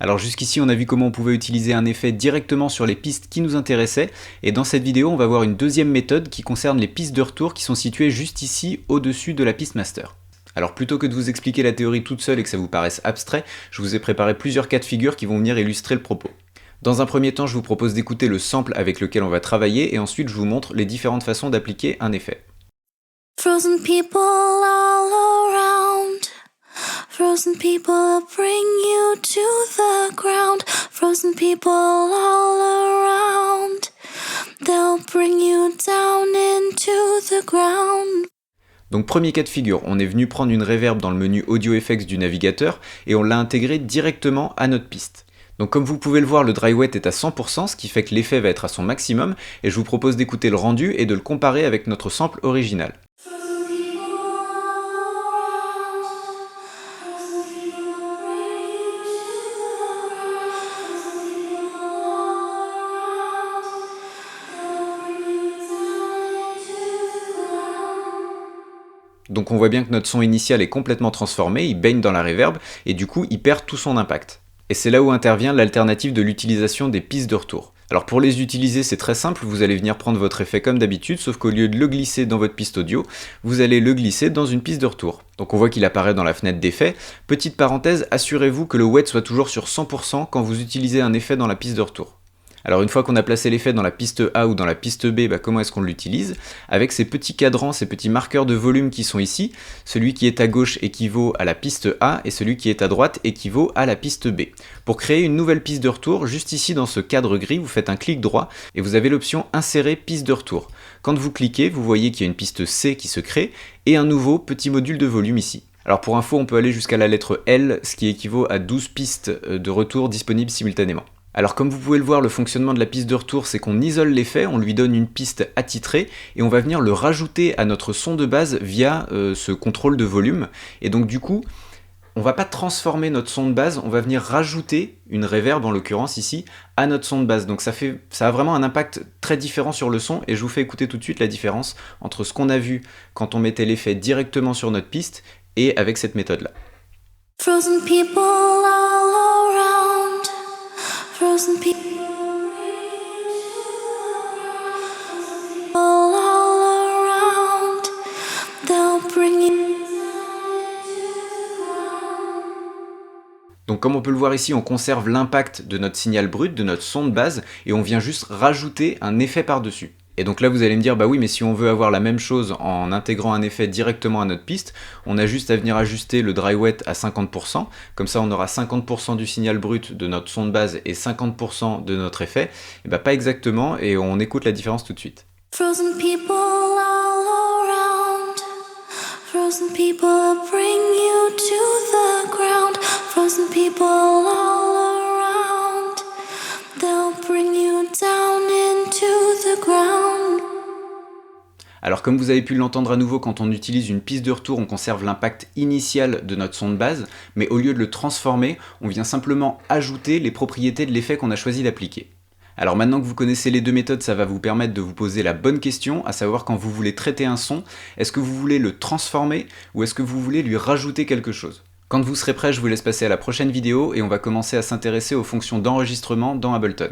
Alors jusqu'ici on a vu comment on pouvait utiliser un effet directement sur les pistes qui nous intéressaient, et dans cette vidéo on va voir une deuxième méthode qui concerne les pistes de retour qui sont situées juste ici au-dessus de la piste master. Alors plutôt que de vous expliquer la théorie toute seule et que ça vous paraisse abstrait, je vous ai préparé plusieurs cas de figure qui vont venir illustrer le propos. Dans un premier temps, je vous propose d'écouter le sample avec lequel on va travailler et ensuite je vous montre les différentes façons d'appliquer un effet. Frozen people all around. Frozen people bring you to the ground. Frozen people all around. They'll bring you down into the ground. Donc premier cas de figure, on est venu prendre une reverb dans le menu Audio Effects du navigateur et on l'a intégré directement à notre piste. Donc comme vous pouvez le voir, le dry wet est à 100%, ce qui fait que l'effet va être à son maximum, et je vous propose d'écouter le rendu et de le comparer avec notre sample original. Donc on voit bien que notre son initial est complètement transformé, il baigne dans la reverb, et du coup il perd tout son impact. Et c'est là où intervient l'alternative de l'utilisation des pistes de retour. Alors pour les utiliser, c'est très simple, vous allez venir prendre votre effet comme d'habitude, sauf qu'au lieu de le glisser dans votre piste audio, vous allez le glisser dans une piste de retour. Donc on voit qu'il apparaît dans la fenêtre d'effet. Petite parenthèse, assurez-vous que le wet soit toujours sur 100% quand vous utilisez un effet dans la piste de retour. Alors une fois qu'on a placé l'effet dans la piste A ou dans la piste B, comment est-ce qu'on l'utilise? Avec ces petits cadrans, ces petits marqueurs de volume qui sont ici, celui qui est à gauche équivaut à la piste A et celui qui est à droite équivaut à la piste B. Pour créer une nouvelle piste de retour, juste ici dans ce cadre gris, vous faites un clic droit et vous avez l'option Insérer piste de retour. Quand vous cliquez, vous voyez qu'il y a une piste C qui se crée et un nouveau petit module de volume ici. Alors pour info, on peut aller jusqu'à la lettre L, ce qui équivaut à 12 pistes de retour disponibles simultanément. Alors comme vous pouvez le voir, le fonctionnement de la piste de retour, c'est qu'on isole l'effet, on lui donne une piste attitrée, et on va venir le rajouter à notre son de base via ce contrôle de volume. Et donc du coup, on va pas transformer notre son de base, on va venir rajouter une reverb en l'occurrence ici à notre son de base. Donc ça a vraiment un impact très différent sur le son, et je vous fais écouter tout de suite la différence entre ce qu'on a vu quand on mettait l'effet directement sur notre piste et avec cette méthode-là. Frozen people all around. Frozen people all around. They'll bring you. Donc comme on peut le voir ici, on conserve l'impact de notre signal brut, de notre son de base, et on vient juste rajouter un effet par-dessus. Et donc là vous allez me dire, bah oui, mais si on veut avoir la même chose en intégrant un effet directement à notre piste, on a juste à venir ajuster le dry wet à 50%, comme ça on aura 50% du signal brut de notre son de base et 50% de notre effet. Et bah pas exactement, et on écoute la différence tout de suite. Frozen people all around. Frozen people bring you to the ground. Frozen people all around. They'll bring you down into the ground. Alors comme vous avez pu l'entendre à nouveau, quand on utilise une piste de retour, on conserve l'impact initial de notre son de base, mais au lieu de le transformer, on vient simplement ajouter les propriétés de l'effet qu'on a choisi d'appliquer. Alors maintenant que vous connaissez les deux méthodes, ça va vous permettre de vous poser la bonne question, à savoir quand vous voulez traiter un son, est-ce que vous voulez le transformer ou est-ce que vous voulez lui rajouter quelque chose? Quand vous serez prêt, je vous laisse passer à la prochaine vidéo et on va commencer à s'intéresser aux fonctions d'enregistrement dans Ableton.